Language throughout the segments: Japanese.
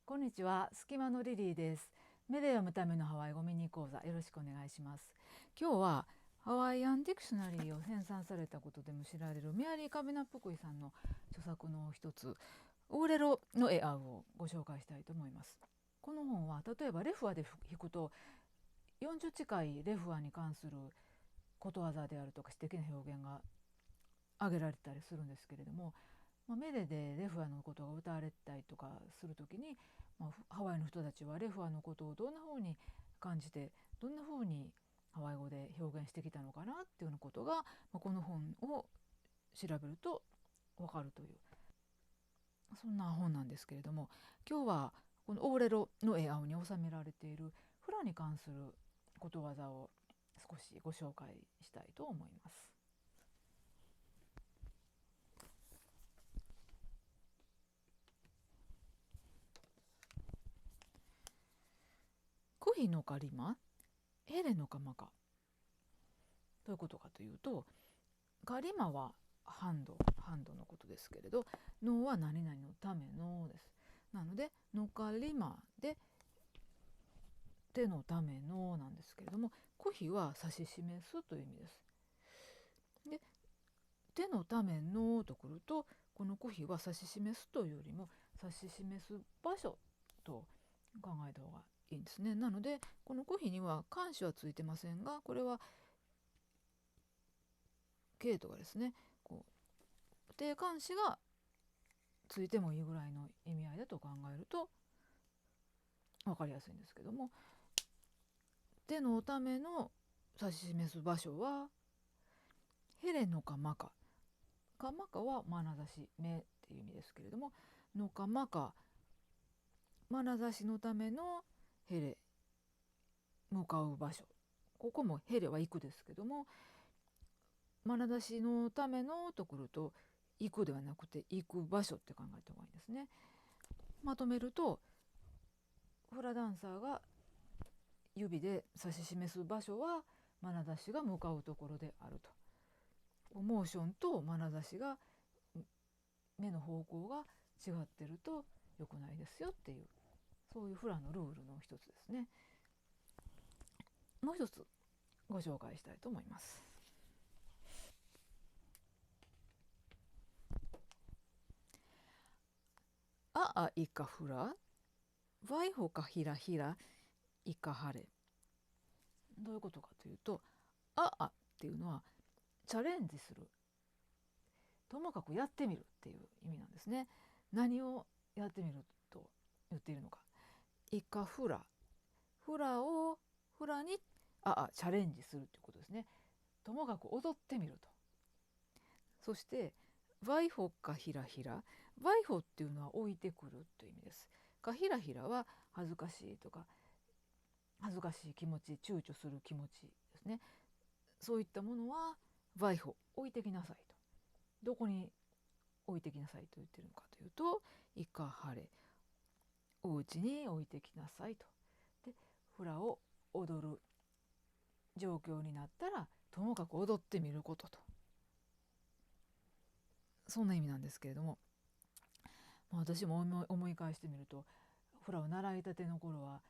こんにちは、隙間のリリーです。目で読むためのハワイ語ミニ講座、よろしくお願いします。今日はハワイアンディクショナリーを編纂されたことでも知られるメアリー・カビナップクイさんの著作の一つ、オーレロのエアウをご紹介したいと思います。この本は例えばレフアで弾くと40近いレフアに関することわざであるとか詩的な表現が挙げられたりするんですけれども、メデでレフアのことが歌われたりとかする時に、ハワイの人たちはレフアのことをどんなふうに感じてどんなふうにハワイ語で表現してきたのかなっていうようなことが、この本を調べると分かるというそんな本なんですけれども、今日はこのオーレロのエアオに収められているフラに関することわざを少しご紹介したいと思います。コヒのカリマヘレのカマカ、どういうことかというと、カリマはハンドのことですけれど、ノは何々のためのです。なのでノカリマで手のためのなんですけれども、コヒは指し示すという意味です。で手のためのとくると、このコヒは指し示すというよりも指し示す場所と考えた方がいいんですね。なのでこのコヒには冠詞はついてませんが、これは形とかですね、定冠詞がついてもいいぐらいの意味合いだと考えると分かりやすいんですけども、手のための指し示す場所はヘレのかマカ、カマカは眼差し目っていう意味ですけれども、のかマカ、眼差しのためのヘレ、向かう場所、ここもヘレは行くですけども、眼差しのためのとくると行くではなくて行く場所って考えた方がいいんですね。まとめると、フラダンサーが指で指し示す場所は眼差しが向かうところであると。モーションと眼差しが目の方向が違ってると良くないですよっていう、そういうフラのルールの一つですね。もう一つご紹介したいと思います。あいかフラワイホかひらひらいかはれ。どういうことかというと、っていうのはチャレンジする、ともかくやってみるっていう意味なんですね。何をやってみると言っているのか。イカフラ、フラにチャレンジするということですね。ともかく踊ってみると。そしてワイホかひらひら、ワイホっていうのは置いてくるという意味です。かひらひらは恥ずかしいとか、恥ずかしい気持ち、躊躇する気持ちですね。そういったものはワイホ、置いてきなさいと。どこに置いてきなさいと言ってるのかというと、イカハレ、お家に置いてきなさいと。でフラを踊る状況になったらともかく踊ってみることと、そんな意味なんですけれども、私も思い返してみると、フラを習いたての頃は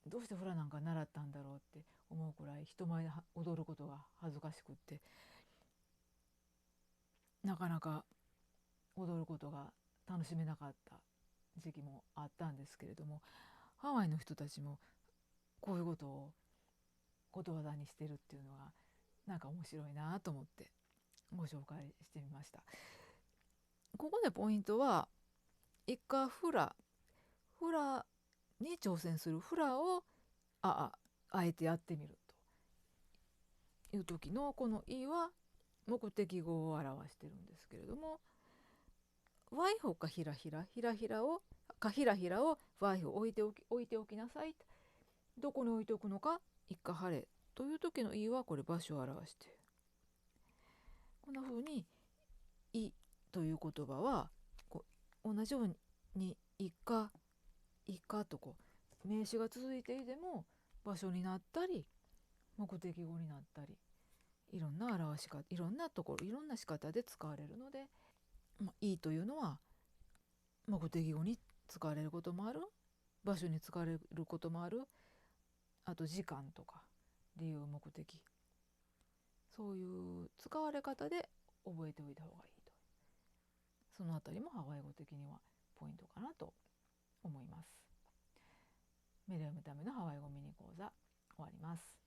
どうしてフラなんか習ったんだろうって思うくらい人前で踊ることが恥ずかしくって、なかなか踊ることが楽しめなかった時期もあったんですけれども、ハワイの人たちもこういうことをことわざにしてるっていうのがなんか面白いなと思ってご紹介してみました。ここでポイントは、イカフラに挑戦する、フラをあえてやってみるという時のこの「い」は目的語を表してるんですけれども、ワイホかひらひら、ひらひらをワイホ置いておきなさい。どこに置いておくのか、いかはれという時の「い」はこれ場所を表している。こんな風に「い」という言葉は同じようにいかと名詞が続いていても場所になったり目的語になったり、いろんな表し方、いろんなところ、いろんな仕方で使われるので、いというのは目的語に使われることもある、場所に使われることもある、あと時間とか理由目的、そういう使われ方で覚えておいた方がいいと、そのあたりもハワイ語的にはポイントかなと思います。メディアムためのハワイ語ミニ講座終わります。